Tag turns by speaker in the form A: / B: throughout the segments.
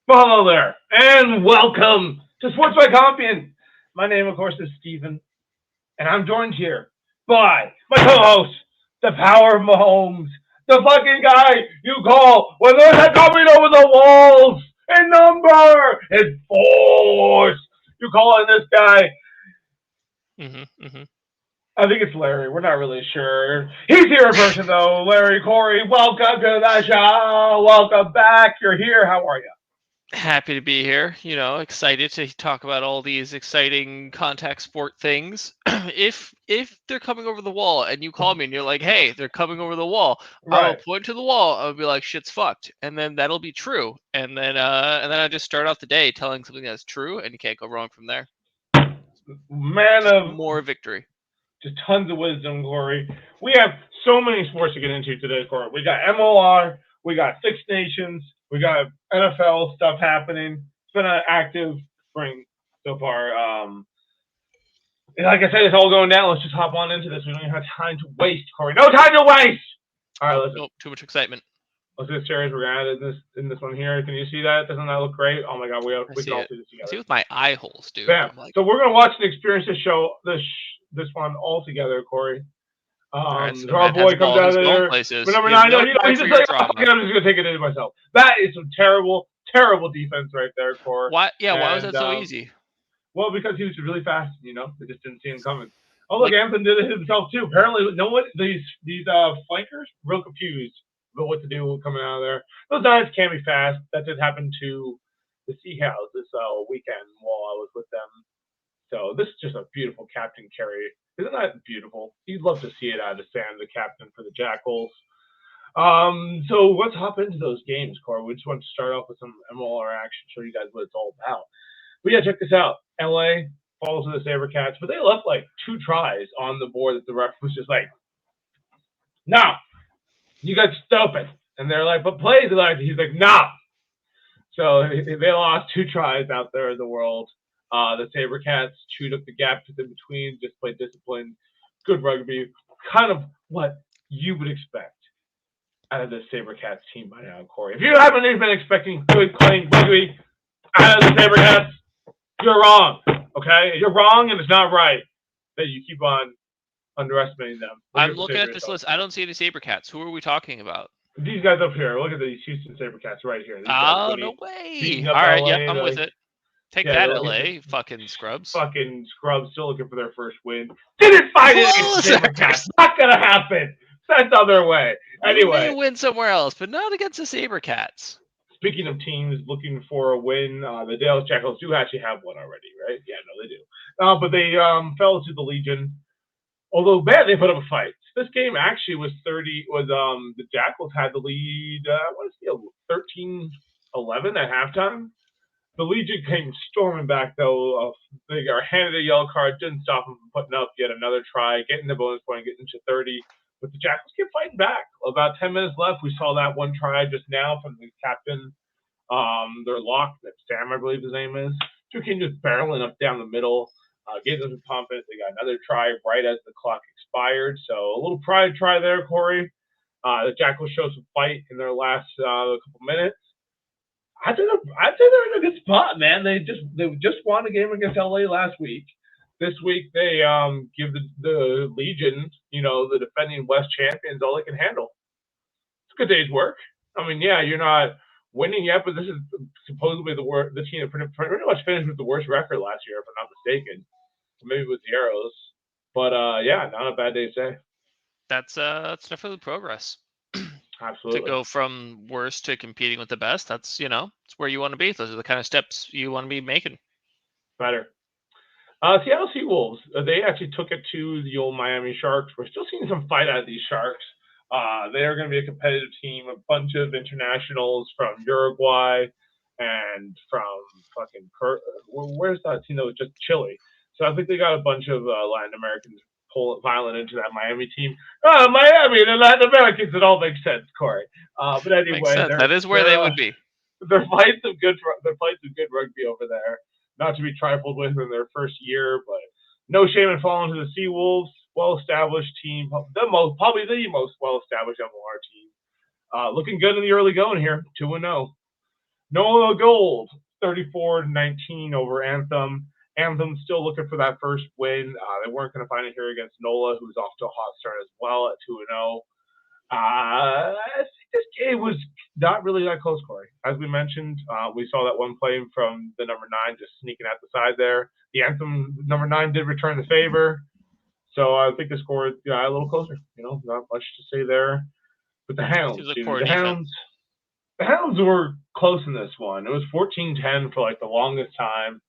A: Well, hello there, and welcome to Sports by Compian. My name, of course, is Steven, and I'm joined here by my co-host, the Power of Mahomes, the fucking guy you call when they're coming over the walls in number and force. You calling this guy?
B: Mm-hmm.
A: I think it's Larry. We're not really sure. He's here in person though. Larry Corey, welcome to the show. Welcome back. You're here. How are you?
B: Happy to be here. Excited to talk about all these exciting contact sport things. if they're coming over the wall and you call me and you're like, "Hey, they're coming over the wall," I'll
A: Right.
B: point to the wall. I'll be like, "Shit's fucked," and then that'll be true. And then I just start off the day telling something that's true, and you can't go wrong from there.
A: Man
B: Just
A: of
B: more victory.
A: just tons of wisdom, Corey. We have so many sports to get into today, Corey. We got MLR, we got Six Nations, we got NFL stuff happening. It's been an active spring so far. And like I said, it's all going down. Let's just hop on into this. We don't even have time to waste, Corey. No time to waste. All right,
B: Nope,
A: listen.
B: nope. Too much excitement.
A: Let's get serious. We're gonna add in this one here. Can you see that? Doesn't that look great? Oh my God,
B: I
A: we
B: see
A: can all
B: it.
A: see this
B: I see
A: together.
B: it with my eye holes, dude.
A: Bam.
B: I'm like,
A: So we're gonna watch and experience this one all together, Corey.
B: all right. So
A: So
B: the
A: our
B: man has
A: boy
B: a
A: comes
B: ball.
A: out of
B: He's going
A: there. But
B: places.
A: number
B: He has
A: nine, no,
B: no time
A: he's
B: for
A: just
B: your
A: like, oh, fuck
B: drama.
A: it, I'm just gonna take it into myself. That is some terrible, terrible defense right there, Core.
B: Why? Yeah. Why was
A: And
B: that so easy?
A: well, because he was really fast, they just didn't see him coming. Oh look, Anthony did it himself too. Apparently, no one these flankers real confused about what to do coming out of there. Those guys can be fast. That did happen to the Seahawks this weekend while I was with them. So this is just a beautiful captain carry. Isn't that beautiful? You'd love to see it out of Sam, the captain for the Jackals. So let's hop into those games, Cor. We just want to start off with some MLR action, show you guys what it's all about. But yeah, check this out. LA falls to the Sabercats, but they left like two tries on the board that the ref was just like, no, you got stupid. And they're like, but play. He's like, no. So they lost two tries out there in the world. The Sabercats chewed up the gap in between, just played disciplined, good rugby, kind of what you would expect out of the Sabercats team by now, Corey. If you haven't even been expecting good, clean rugby out of the Sabercats, you're wrong. Okay? You're wrong, and it's not right that you keep on underestimating them.
B: I'm looking at this list. I don't see any Sabercats. Who are we talking about?
A: These guys up here. Look at these Houston Sabercats right here. These guys
B: Oh, no way.
A: beating up
B: All right. Yep.
A: LA.
B: I'm with it. Take
A: Yeah,
B: that,
A: they're
B: LA. Fucking scrubs.
A: fucking scrubs still looking for their first win. Didn't find it against the Sabercats. Not gonna happen. Sent other way.
B: You may
A: Anyway,
B: win somewhere else, but not against the Sabercats.
A: speaking of teams looking for a win, the Dallas Jackals do actually have one already, right? Yeah, no, they do. But they fell to the Legion. Although, man, they put up a fight. This game actually was the Jackals had the lead, I want to say 13-11 at halftime. The Legion came storming back, though. They got handed a yellow card, didn't stop them from putting up yet another try, getting the bonus point, getting to 30. But the Jackals kept fighting back. About 10 minutes left. We saw that one try just now from the captain. Their lock, that Sam, I believe his name is. Two came just barreling up down the middle. Gave them some confidence. They got another try right as the clock expired. So a little pride try there, Corey. The Jackals showed some fight in their last couple minutes. I'd say they're in a good spot, man. They just won a game against LA last week. This week they give the Legion, the defending West champions, all they can handle. It's a good day's work. I mean, yeah, you're not winning yet, but this is supposedly the team that pretty much finished with the worst record last year, if I'm not mistaken. Maybe it was the Arrows, but yeah, not a bad day to say.
B: That's definitely progress. To
A: Absolutely.
B: go from worst to competing with the best, that's it's where you want to be. Those are the kind of steps you want to be making.
A: Better. Seattle Seawolves, they actually took it to the old Miami Sharks. We're still seeing some fight out of these Sharks. They are going to be a competitive team, a bunch of internationals from Uruguay and from fucking where's that team that was just Chile. So I think they got a bunch of Latin Americans piling into that Miami team. Miami and the Latin Americans, it all makes sense, Corey. But
B: Makes
A: anyway,
B: sense. That is where they would be.
A: they're playing some good rugby over there. Not to be trifled with in their first year, but no shame in falling to the Seawolves. Well-established team, probably the most well-established MLR team. Looking good in the early going here, 2-0. NOLA Gold, 34-19 over Anthem. Anthem still looking for that first win. They weren't going to find it here against NOLA, who's off to a hot start as well at 2-0. I think this game was not really that close, Corey. As we mentioned, we saw that one play from the number 9 just sneaking out the side there. The Anthem number 9 did return the favor. So I think the score is a little closer. Not much to say there. But the Hounds, the Hounds were close in this one. It was 14-10 for like the longest time.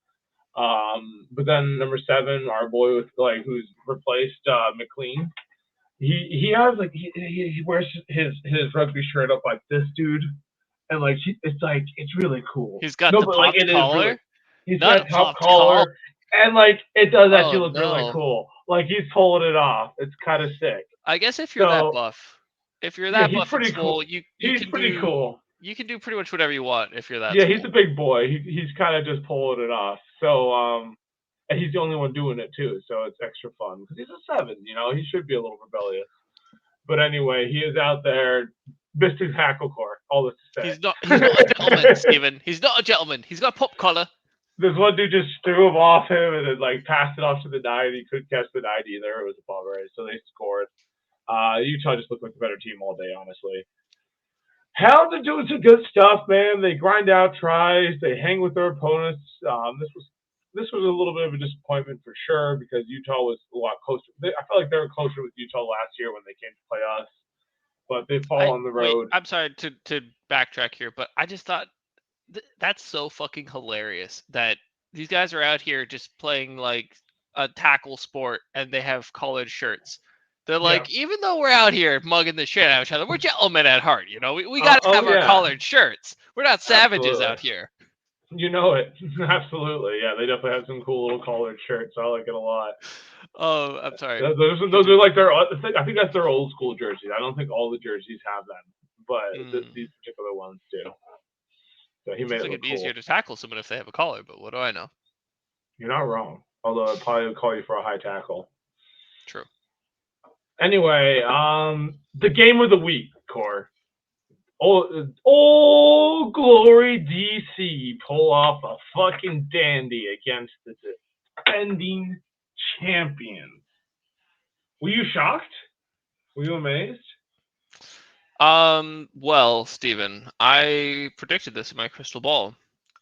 A: But then number 7, our boy with who's replaced McLean. He has he wears his rugby shirt up like this, dude, and it's really cool.
B: He's got the pop collar.
A: He's got top collar, and it does actually look really cool. He's pulling it off. It's kind of sick.
B: I guess if you're that buff,
A: he's pretty cool. He's pretty cool.
B: You can do pretty much whatever you want if you're that.
A: Yeah, he's a big boy. He's kind of just pulling it off. So and he's the only one doing it too, so it's extra fun because he's a 7. He should be a little rebellious. But anyway, he is out there, Mr. Tacklecore. All this to say,
B: he's not a gentleman, Steven. He's not a gentleman. He's got a pop collar.
A: This one dude just threw him off him and then passed it off to the 9. He couldn't catch the 9 either. It was a bummer, right? So they scored. Utah just looked like a better team all day, honestly. Hounds are doing some good stuff, man. They grind out tries. They hang with their opponents. This was a little bit of a disappointment for sure because Utah was a lot closer. I felt like they were closer with Utah last year when they came to play us, but they fall on the road.
B: Wait, I'm sorry to backtrack here, but I just thought that's so fucking hilarious that these guys are out here just playing like a tackle sport and they have collared shirts. They're even though we're out here mugging the shit out of each other, we're gentlemen at heart. We got to have our collared shirts. We're not savages out here.
A: You know it. Absolutely. Yeah, they definitely have some cool little collared shirts. I like it a lot.
B: Oh, I'm sorry.
A: Those are like I think that's their old school jerseys. I don't think all the jerseys have them, but these particular ones do. So he made it look
B: cool. Easier to tackle someone if they have a collar, but what do I know?
A: You're not wrong. Although I'd probably call you for a high tackle.
B: True.
A: Anyway, the game of the week, Core. Oh, Glory DC pull off a fucking dandy against the defending champions. Were you shocked? Were you amazed?
B: Well, Steven, I predicted this in my crystal ball.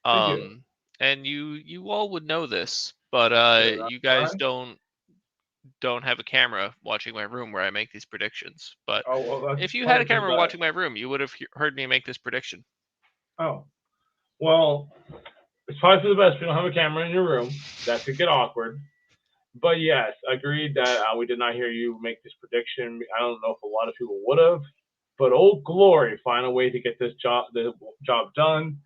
B: And you all would know this, but you guys don't have a camera watching my room where I make these predictions. But if you had a camera watching my room, you would have heard me make this prediction.
A: Oh, well, it's probably for the best. We don't have a camera in your room. That could get awkward. But yes, agreed that we did not hear you make this prediction. I don't know if a lot of people would have, but Old Glory find a way to get the job done.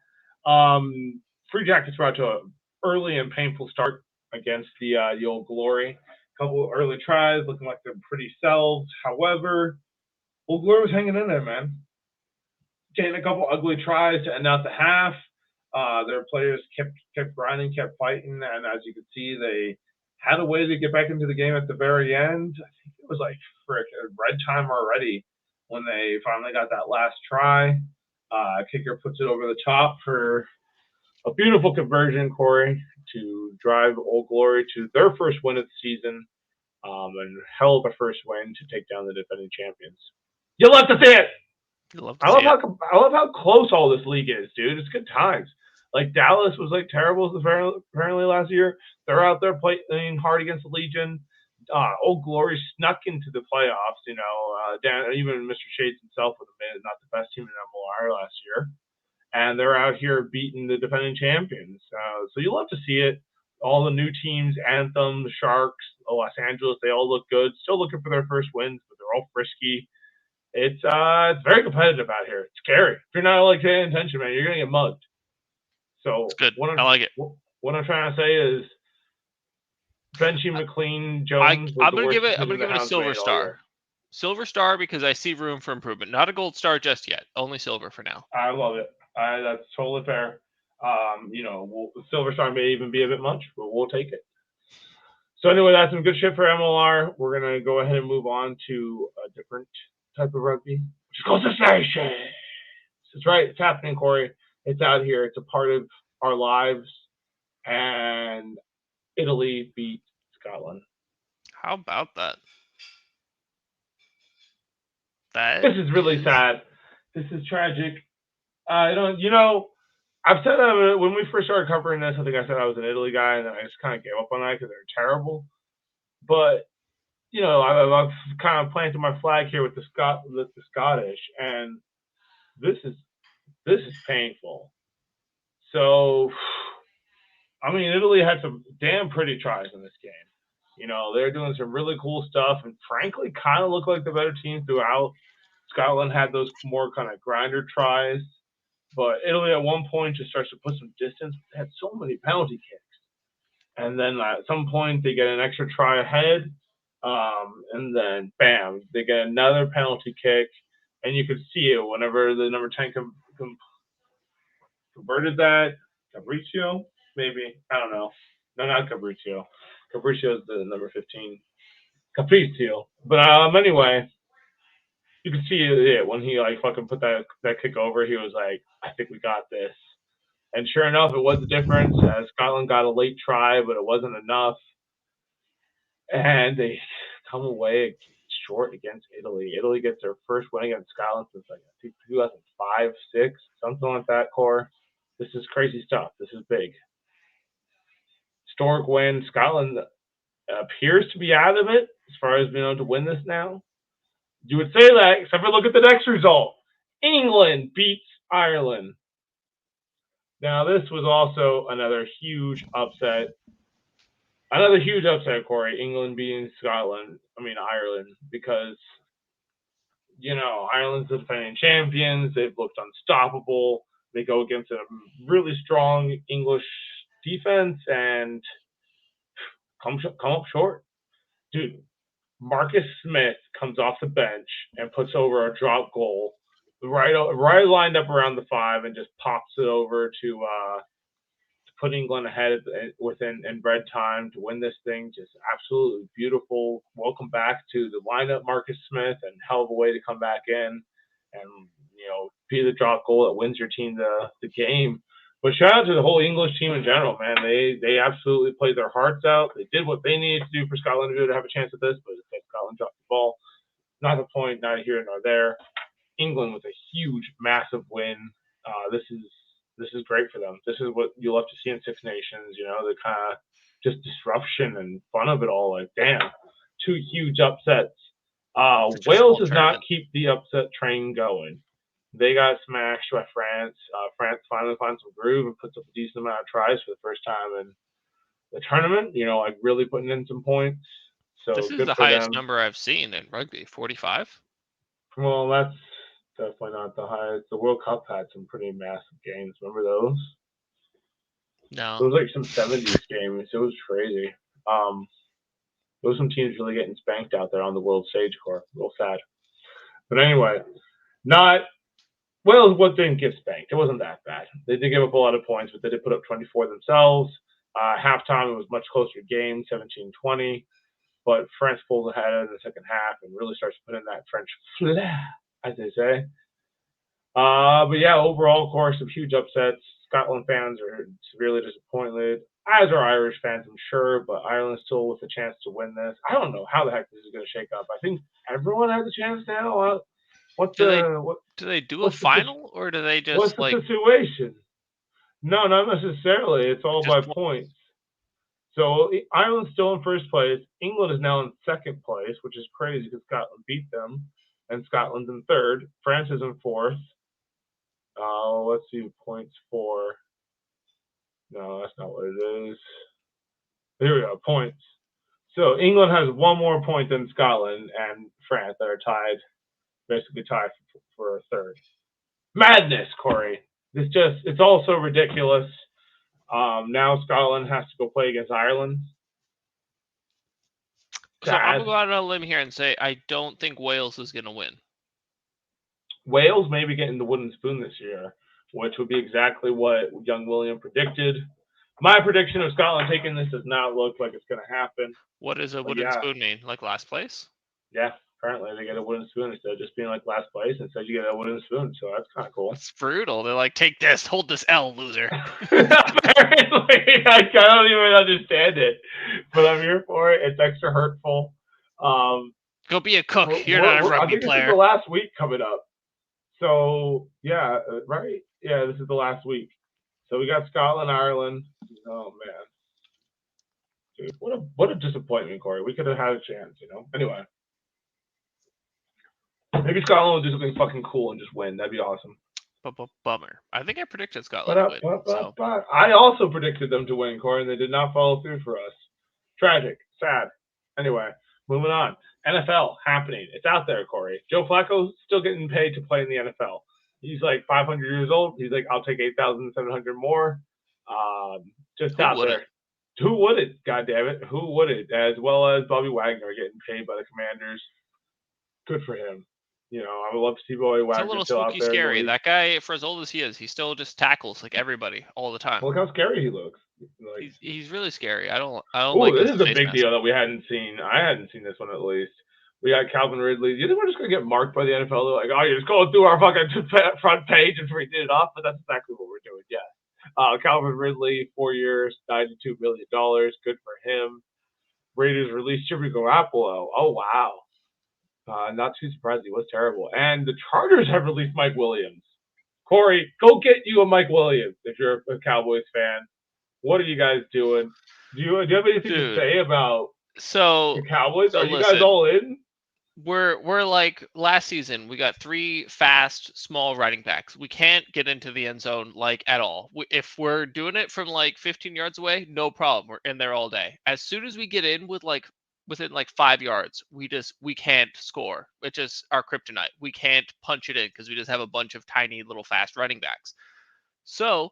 A: Free Jackets brought to an early and painful start against the Old Glory. Couple early tries, looking like they're pretty selves. However, Old Glory was hanging in there, man. Getting a couple ugly tries to end out the half. Their players kept grinding, kept fighting, and as you can see, they had a way to get back into the game at the very end. I think it was red time already when they finally got that last try. Kicker puts it over the top for a beautiful conversion, Corey, to drive Old Glory to their first win of the season, and hell of a first win to take down the defending champions. You'll love to see it. I love how close all this league is, dude. It's good times. Dallas was terrible apparently last year. They're out there playing hard against the Legion. Old Glory snuck into the playoffs. Even Mr. Shades himself would have made it not the best team in MLR last year. And they're out here beating the defending champions. So you'll love to see it. All the new teams, Anthem, the Sharks, Los Angeles, they all look good. Still looking for their first wins, but they're all frisky. It's very competitive out here. It's scary. If you're not paying attention, man, you're gonna get mugged. So
B: it's good. I like it.
A: What I'm trying to say is, Benchy, McLean, Jones.
B: I'm gonna give it a silver star. Silver star because I see room for improvement. Not a gold star just yet. Only silver for now.
A: I love it. That's totally fair. Silver star may even be a bit much, but we'll take it. So anyway, that's some good shit for MLR. We're gonna go ahead and move on to a different type of rugby, which is called Association. That's right. It's happening, Corey. It's out here. It's a part of our lives. And Italy beat Scotland.
B: How about that? That
A: This is really sad. This is tragic. I don't, you know, I've said that when we first started covering this. I think I said I was an Italy guy, and then I just kind of gave up on that because they're terrible. But you know, I've kind of planted my flag here with the Scottish, and this is painful. So, I mean, Italy had some damn pretty tries in this game. You know, they're doing some really cool stuff, and frankly, kind of look like the better team throughout. Scotland had those more kind of grinder tries, but Italy at one point just starts to put some distance. They had so many penalty kicks, and then at some point they get an extra try ahead, and then bam, they get another penalty kick, and you could see it whenever the number 10 converted that. Fabrizio, maybe, I don't know. No, not Fabrizio. Fabrizio is the number 15. Fabrizio. But anyway, you could see it when he like fucking put that kick over. He was like, "I think we got this." And sure enough, it was a difference. Scotland got a late try, but it wasn't enough, and they come away short against Italy. Italy gets their first win against Scotland since like I think 2005, 6, something like that. Core, this is crazy stuff. This is big. Historic win. Scotland appears to be out of it as far as being able to win this now. You would say that, except for look at the next result. England beats Ireland. Now, this was also another huge upset. Another huge upset, Corey. England beating Ireland, because, you know, Ireland's the defending champions. They've looked unstoppable. They go against a really strong English defense and come up short. Dude, Marcus Smith comes off the bench and puts over a drop goal right lined up around the 5 and just pops it over to put England ahead within red time to win this thing. Just absolutely beautiful. Welcome back to the lineup, Marcus Smith, and hell of a way to come back in and, you know, be the drop goal that wins your team the game. But shout out to the whole English team in general, man. They absolutely played their hearts out. They did what they needed to do for Scotland to have a chance at this, but instead Scotland dropped the ball. Not the point, neither here nor there. England with a huge, massive win. This is great for them. This is what you love to see in Six Nations. You know, the kind of just disruption and fun of it all. Like, damn, 2 huge upsets. Wales does not keep the upset train going. They got smashed by France. France finally finds some groove and puts up a decent amount of tries for the first time in the tournament. You know, like really putting in some points. So
B: this is the highest number I've seen in rugby, 45.
A: Well, that's definitely not the highest. The World Cup had some pretty massive games. Remember those?
B: No.
A: It was like some 70s games. It was crazy. There was some teams really getting spanked out there on the world stage, Core. Real sad. But anyway, Wales didn't get spanked. It wasn't that bad. They did give up a lot of points, but they did put up 24 themselves. Halftime, it was much closer game, 17-20. But France pulled ahead in the second half and really starts to put in that French flair, as they say. But yeah, overall, of course, some huge upsets. Scotland fans are severely disappointed, as are Irish fans, I'm sure. But Ireland still with a chance to win this. I don't know how the heck this is going to shake up. I think everyone has a chance now.
B: Do they do a final, or do they just
A: what's the situation? No, not necessarily. It's all by points. So Ireland's still in first place. England is now in second place, which is crazy because Scotland beat them, and Scotland's in third. France is in fourth. Let's see points for. No, that's not what it is. Here we go, points. So England has 1 more point than Scotland and France that are basically tied for third. Madness, Corey. It's all so ridiculous. Now Scotland has to go play against Ireland.
B: So I'm going to go out on a limb here and say I don't think Wales is going to win.
A: Wales may be getting the wooden spoon this year, which would be exactly what young William predicted. My prediction of Scotland taking this does not look like it's going to happen.
B: What does a wooden spoon mean? Like last place?
A: Yeah. Apparently, they get a wooden spoon instead of just being like last place. Instead, you get a wooden spoon, so that's kind of cool.
B: It's brutal. They're like, take this, hold this L, loser.
A: Apparently, I don't even understand it, but I'm here for it. It's extra hurtful.
B: Go be a cook. You're not a rugby
A: I think
B: player.
A: This is the last week coming up. So yeah, right. Yeah, this is the last week. So we got Scotland, Ireland. Oh man. Dude, what a disappointment, Corey. We could have had a chance, Anyway. Maybe Scotland will do something fucking cool and just win. That'd be awesome.
B: Bummer. I think I predicted Scotland to win. So.
A: I also predicted them to win, Corey, and they did not follow through for us. Tragic. Sad. Anyway, moving on. NFL happening. It's out there, Corey. Joe Flacco's still getting paid to play in the NFL. He's like 500 years old. He's like, I'll take 8,700 more. Just
B: Who
A: out
B: wouldn't?
A: there. Who wouldn't? God damn it. Who wouldn't? As well as Bobby Wagner getting paid by the Commanders. Good for him. I would love to see Bobby Wagner.
B: It's a little
A: still
B: spooky
A: out there
B: scary. That guy, for as old as he is, he still just tackles like everybody all the time.
A: Look how scary he looks.
B: Like, he's really scary. I don't
A: this is a big deal that we hadn't seen. I hadn't seen this one at least. We got Calvin Ridley. You think we're just gonna get marked by the NFL? They're like, oh, you're just going through our fucking front page and reading it off, but that's exactly what we're doing. Yeah. Calvin Ridley, 4 years, $92 million. Good for him. Raiders released Jimmy Garoppolo. Oh wow. Not too surprised. He was terrible. And the Chargers have released Mike Williams. Corey, go get you a Mike Williams if you're a Cowboys fan. What are you guys doing? Do you have anything to say about the Cowboys? Are you guys all in?
B: We're like last season. We got 3 fast, small running backs. We can't get into the end zone like at all. If we're doing it from like 15 yards away, no problem. We're in there all day. As soon as we get in with within like 5 yards, we can't score. It's just our kryptonite. We can't punch it in because we just have a bunch of tiny little fast running backs. So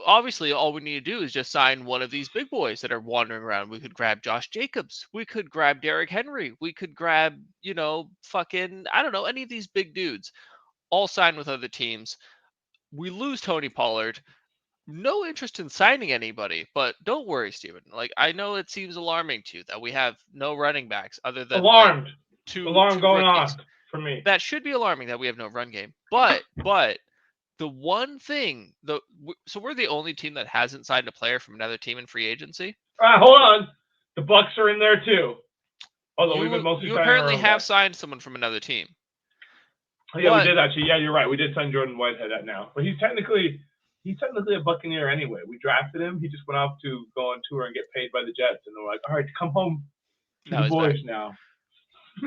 B: obviously all we need to do is just sign one of these big boys that are wandering around. We could grab Josh Jacobs. We could grab Derrick Henry. We could grab, fucking, I don't know, any of these big dudes. All sign with other teams. We lose Tony Pollard. No interest in signing anybody, but don't worry, Steven. Like, I know it seems alarming to you that we have no running backs other than
A: alarmed.
B: Like, two
A: going
B: rookies.
A: On for me.
B: That should be alarming that we have no run game. But the one thing, so we're the only team that hasn't signed a player from another team in free agency.
A: Hold on, the Bucks are in there too. Although we've been mostly
B: you apparently have signed someone from another team.
A: Yeah, we did actually. Yeah, you're right. We did sign Jordan Whitehead now, but he's technically a Buccaneer anyway. We drafted him. He just went off to go on tour and get paid by the Jets, and they're like, all right, come home to the boys now.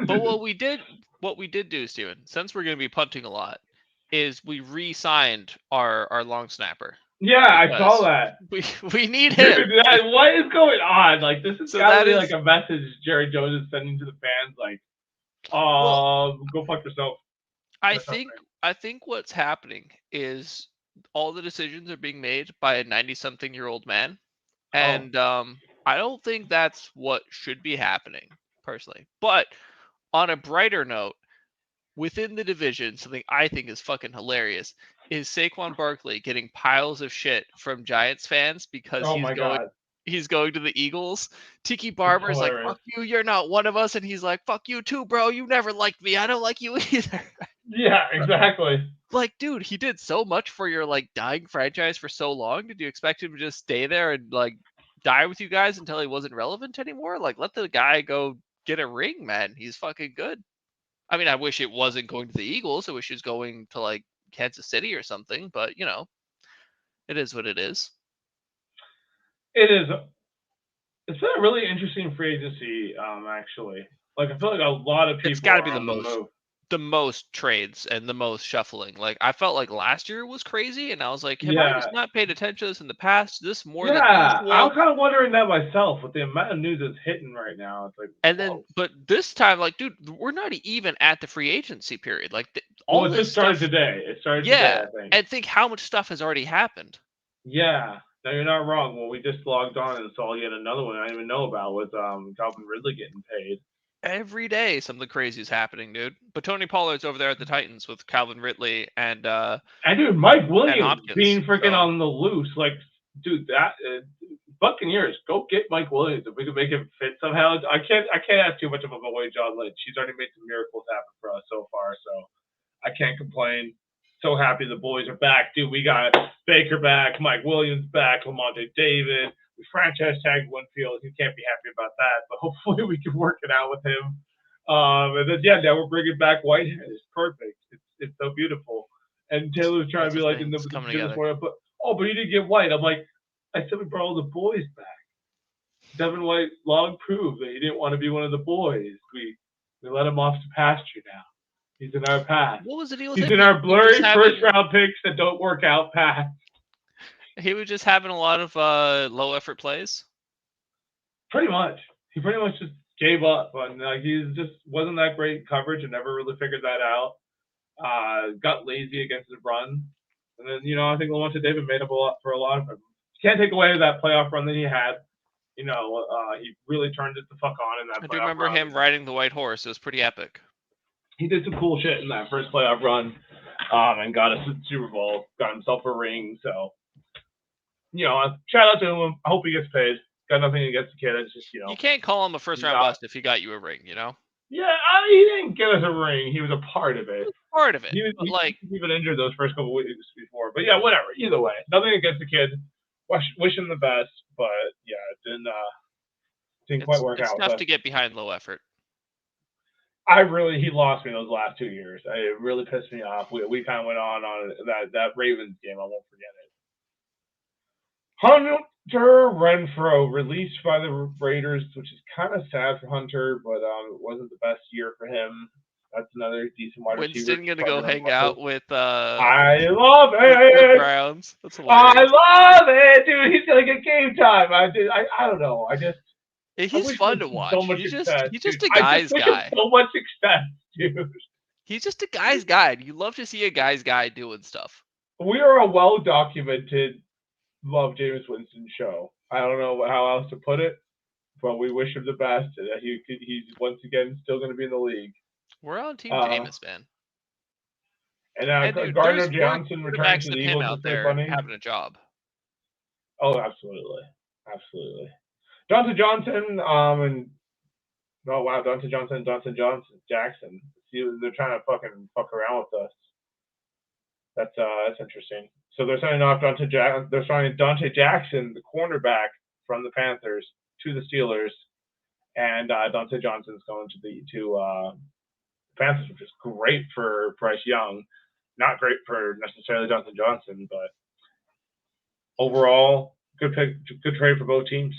B: But what we did do, Steven, since we're going to be punting a lot, is we re-signed our long snapper.
A: Yeah, I saw that.
B: We need him.
A: Dude, what is going on? Like, this is gotta be like a message Jerry Jones is sending to the fans, like, go fuck yourself.
B: I think what's happening is all the decisions are being made by a 90-something-year-old man, and I don't think that's what should be happening, personally. But on a brighter note, within the division, something I think is fucking hilarious is Saquon Barkley getting piles of shit from Giants fans because he's going to the Eagles. Tiki Barber's like, fuck you, you're not one of us. And he's like, fuck you too, bro. You never liked me. I don't like you either.
A: Yeah, exactly.
B: Like, dude, he did so much for your like dying franchise for so long. Did you expect him to just stay there and like die with you guys until he wasn't relevant anymore? Like, let the guy go get a ring, man. He's fucking good. I mean, I wish it wasn't going to the Eagles. I wish it was going to like Kansas City or something, but it is what it is.
A: It is. It's been a really interesting free agency, actually. Like, I feel like a lot of people.
B: It's got to be the most trades and the most shuffling. Like, I felt like last year was crazy, and I was like, have I just not paid attention to this in the past? This more than usual?
A: I'm kind of wondering that myself with the amount of news that's hitting right now. It's like,
B: and then, but this time, like, dude, we're not even at the free agency period. Like,
A: it just started today. It started today, I think.
B: And think how much stuff has already happened.
A: Yeah. No, you're not wrong. Well, we just logged on and saw yet another one I didn't even know about with Calvin Ridley getting paid.
B: Every day something crazy is happening, dude. But Tony Pollard's over there at the Titans with Calvin Ridley and dude,
A: Mike Williams being freaking on the loose. Like, dude, that Buccaneers, go get Mike Williams if we can make him fit somehow. I can't ask too much of my boy John Lynch. He's already made some miracles happen for us so far, so I can't complain. So happy the boys are back, dude. We got Baker back, Mike Williams back, Lamonte David. We franchise tagged Winfield. He can't be happy about that, but hopefully we can work it out with him. And then now we're bringing back Whitehead. It's perfect. It's so beautiful. And Taylor's trying to be like,
B: it's coming together.
A: But you didn't get White. I'm like, I said we brought all the boys back. Devin White long proved that he didn't want to be one of the boys. We let him off to pasture now. He's in our path.
B: What was the deal with
A: He's
B: him?
A: in our blurry first-round picks that don't work out path.
B: He was just having a lot of low-effort plays?
A: Pretty much. He pretty much just gave up. And he just wasn't that great in coverage and never really figured that out. Got lazy against the run. And then, I think Lamonte David made up a lot for a lot of him. Can't take away that playoff run that he had. He really turned it the fuck on in that playoff run.
B: I do remember him riding the white horse. It was pretty epic.
A: He did some cool shit in that first playoff run, and got us to the Super Bowl, got himself a ring. So, shout out to him. I hope he gets paid. Got nothing against the kid. It's just,
B: You can't call him a first-round bust if he got you a ring,
A: Yeah, he didn't get us a ring. He was a part of it. He was even injured those first couple weeks before. But yeah, whatever. Either way, nothing against the kid. Wish him the best, but yeah, it didn't quite work out.
B: It's tough to get behind low effort.
A: He lost me those last 2 years. It really pissed me off. We kind of went on that Ravens game. I won't forget it. Hunter Renfrow released by the Raiders, which is kind of sad for Hunter, but it wasn't the best year for him. That's another decent wide receiver.
B: Winston gonna go hang out with
A: I love it.
B: The Browns. That's hilarious.
A: I love it, dude. He's gonna get game time. I don't know.
B: He's fun to watch. He's just a
A: guy's
B: guy.
A: So much success, dude.
B: He's just a guy's guy. You love to see a guy's guy doing stuff.
A: We are a well-documented love Jameis Winston show. I don't know how else to put it, but we wish him the best. He's once again still going to be in the league.
B: We're on Team Jameis, man.
A: And
B: dude,
A: Gardner Johnson returning to the Eagles
B: out there having a job.
A: Oh, absolutely. Johnson Jackson. See, they're trying to fuck around with us. That's interesting. So they're signing off They're signing Dante Jackson, the cornerback from the Panthers, to the Steelers, and Dante Johnson's going to the Panthers, which is great for Bryce Young. Not great for necessarily Johnson Johnson, but overall, good trade for both teams.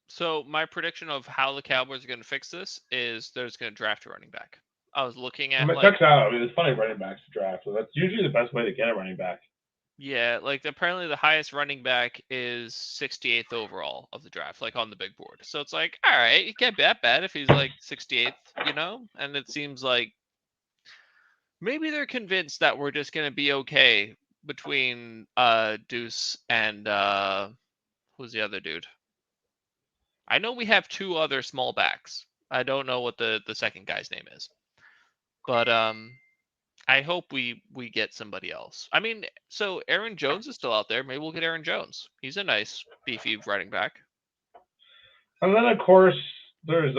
B: So my prediction of how the Cowboys are going to fix this is they're just going to draft a running back. I was looking at
A: checks out. There's plenty of running backs to draft, so that's usually the best way to get a running back.
B: Yeah, apparently the highest running back is 68th overall of the draft, on the big board. So it's all right, it can't be that bad if he's 68th, And it seems like maybe they're convinced that we're just going to be okay between Deuce and who's the other dude? I know we have two other small backs. I don't know what the second guy's name is. But I hope we get somebody else. I mean, so Aaron Jones is still out there. Maybe we'll get Aaron Jones. He's a nice, beefy running back.
A: And then, of course, there's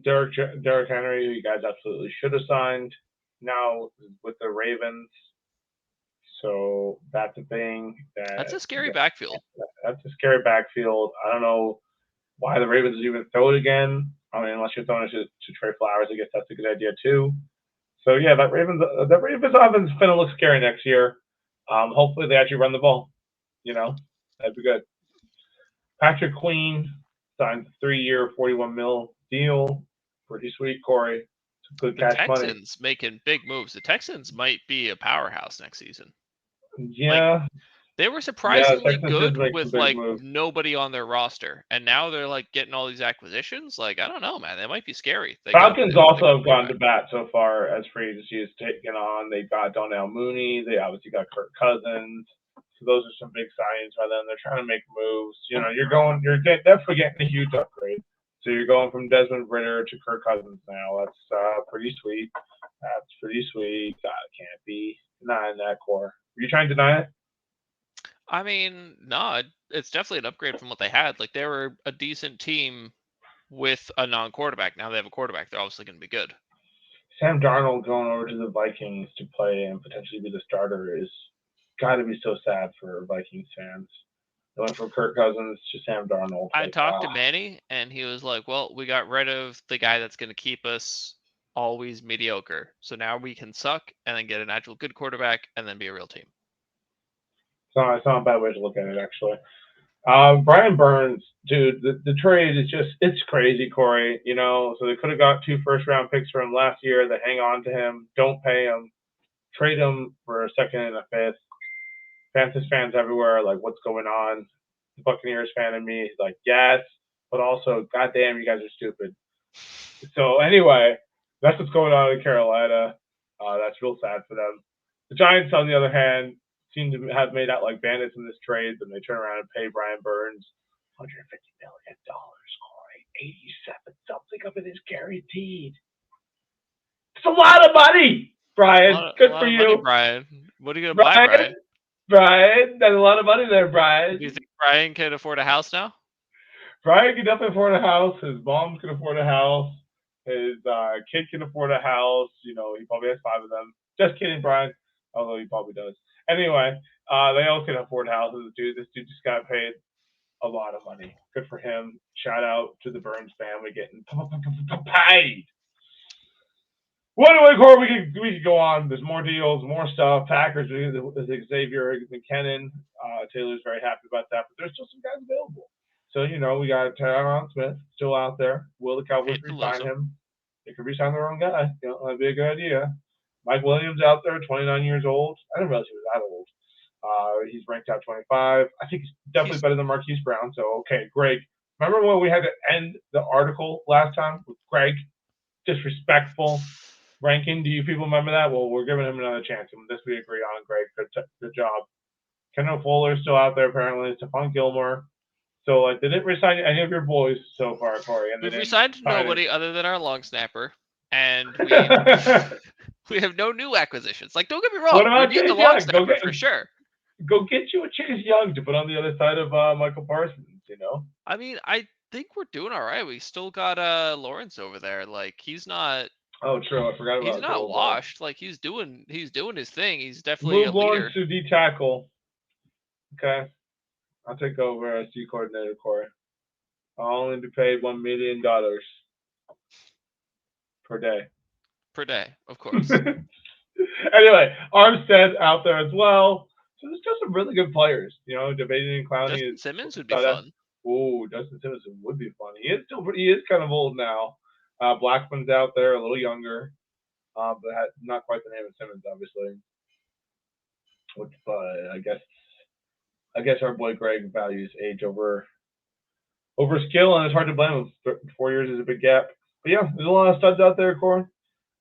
A: Derrick Henry, who you guys absolutely should have signed now with the Ravens. So that's a thing.
B: That's a scary backfield.
A: That's a scary backfield. I don't know why the Ravens would even throw it again. I mean, unless you're throwing it to Trey Flowers, I guess that's a good idea too. So yeah, that Ravens offense is going to look scary next year. Hopefully they actually run the ball. That'd be good. Patrick Queen signed a 3-year, $41 million deal. Pretty sweet, Corey. Some good cash money.
B: The Texans making big moves. The Texans might be a powerhouse next season.
A: Yeah.
B: They were surprisingly good with
A: moves.
B: Nobody on their roster, and now they're getting all these acquisitions. I don't know, man. They might be scary.
A: Falcons also have gone to bat so far as free agency is taken on. They got Donnell Mooney. They obviously got Kirk Cousins. So those are some big signings by them. They're trying to make moves. You're definitely getting a huge upgrade. So you're going from Desmond Ridder to Kirk Cousins now. That's pretty sweet. God, can't be denying that, Core. Are you trying to deny it?
B: I mean, no, it's definitely an upgrade from what they had. Like they were a decent team with a non-quarterback. Now they have a quarterback. They're obviously going to be good.
A: Sam Darnold going over to the Vikings to play and potentially be the starter is got to be so sad for Vikings fans. They went from Kirk Cousins to Sam Darnold.
B: I
A: Like,
B: talked to Manny, and he was like, "Well, we got rid of the guy that's going to keep us always mediocre. So now we can suck and then get an actual good quarterback and then be a real team."
A: it's not a bad way to look at it, actually. Brian Burns, dude, the trade is just, it's crazy, Corey. So they could have got 2 first-round picks for him last year. They hang on to him, don't pay him, trade him for a second and a fifth. Panthers fans everywhere are like, what's going on? The Buccaneers fan in me is like, yes, but also, goddamn, you guys are stupid. So anyway, that's what's going on in Carolina. That's real sad for them. The Giants, on the other hand, seem to have made out like bandits in this trade, and they turn around and pay Brian Burns $150 million, Corey. 87 something of it is guaranteed. It's a lot of money, Brian.
B: A
A: Good
B: lot
A: for
B: of money,
A: you,
B: Brian. What are you going to buy,
A: Brian.
B: Brian?
A: Brian, there's a lot of money there,
B: Do you
A: Brian.
B: think Brian can afford a house now?
A: Brian can definitely afford a house. His mom can afford a house. His kid can afford a house. He probably has 5 of them. Just kidding, Brian. Although he probably does. Anyway, they all can afford houses. This dude just got paid a lot of money. Good for him. Shout out to the Burns family getting paid. Well, anyway, Corey, we could go on. There's more deals, more stuff. Packers, Xavier McKinnon. Taylor's very happy about that, but there's still some guys available. So, we got Tyron Smith still out there. Will the Cowboys
B: Hate to lose
A: re-sign
B: him.
A: him? They could re-sign the wrong guy. That'd be a good idea. Mike Williams out there, 29 years old. I didn't realize he was that old. He's ranked out 25. I think he's definitely
B: He's
A: better than Marquise Brown. So, okay, Greg. Remember when we had to end the article last time with Greg? Disrespectful ranking. Do you people remember that? Well, we're giving him another chance. And this we agree on, Greg. Good job. Kendall Fuller's still out there, apparently. Stephon Gilmore. So, they didn't resign any of your boys so far, Corey. And they
B: We've
A: didn't
B: resigned
A: sign
B: nobody other than our long snapper, and
A: it.
B: we have no new acquisitions. Like, don't get me
A: What
B: wrong, we
A: about
B: need the
A: Chase
B: long
A: Young?
B: snapper for sure.
A: Go get you a Chase Young to put on the other side of Michael Parsons.
B: I mean, I think we're doing all right. We still got Lawrence over there. Like, he's not
A: Oh, true. I forgot about Joel.
B: washed. Like, he's doing his thing. He's definitely a
A: Move Lawrence
B: leader.
A: to D tackle. Okay. I'll take over as D coordinator, Corey. I'll only be paid $1 million per day.
B: Per day, of course.
A: Anyway, Armstead out there as well. So there's just some really good players. Debating and Clowney
B: Justin
A: is
B: Simmons would be fun.
A: Oh, Justin Simmons would be fun. He is kind of old now. Blackman's out there, a little younger, but not quite the name of Simmons, obviously. But I guess our boy Greg values age over skill, and it's hard to blame him. 4 years is a big gap. But yeah, there's a lot of studs out there, Corey.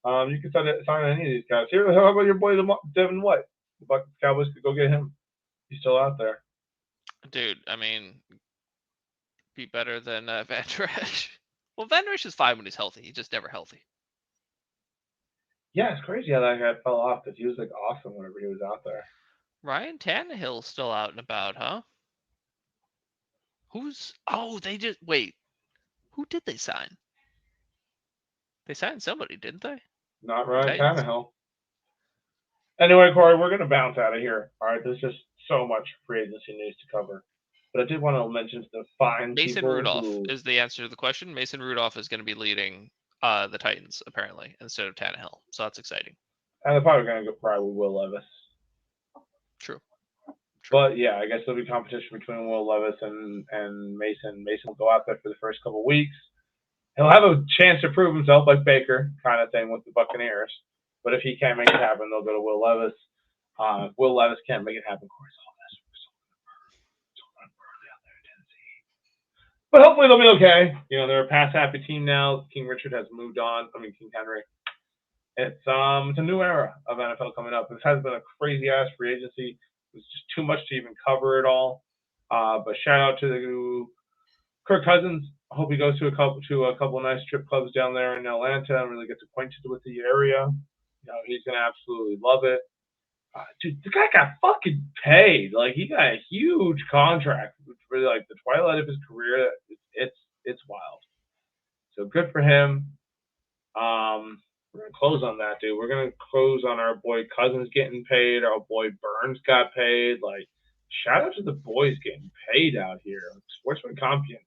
A: You can sign any of these guys. Here, how about your boy Devin White? The Bucs Cowboys could go get him. He's still out there.
B: Dude, I mean, be better than Van Der Esch. Well, Van Der Esch is fine when he's healthy. He's just never healthy.
A: Yeah, it's crazy how that guy fell off because he was awesome whenever he was out there.
B: Ryan Tannehill's still out and about, huh? They just wait. Who did they sign? They signed somebody, didn't they?
A: Not Ryan Tannehill. Anyway, Corey, we're gonna bounce out of here. All right, there's just so much free agency news to cover. But I did want to mention the fine
B: Mason
A: people
B: Rudolph
A: who
B: is the answer to the question. Mason Rudolph is going to be leading the Titans apparently instead of Tannehill, so that's exciting.
A: And they're probably gonna go probably with Will Levis.
B: True.
A: But yeah, I guess there'll be competition between Will Levis and Mason. Mason will go out there for the first couple of weeks. He'll have a chance to prove himself, like Baker, kind of thing with the Buccaneers. But if he can't make it happen, they'll go to Will Levis. If Will Levis can't make it happen, Corey's all this. But hopefully they'll be okay. They're a pass happy team now. King Richard has moved on. King Henry. It's a new era of NFL coming up. This has been a crazy ass free agency. It's just too much to even cover it all. But shout out to Kirk Cousins. I hope he goes to a couple nice strip clubs down there in Atlanta and really gets acquainted with the area. He's gonna absolutely love it. Dude, the guy got fucking paid. Like he got a huge contract for like the twilight of his career. It's wild. So good for him. We're gonna close on that, dude. We're gonna close on our boy Cousins getting paid. Our boy Burns got paid. Like, shout out to the boys getting paid out here. Sportsman Compian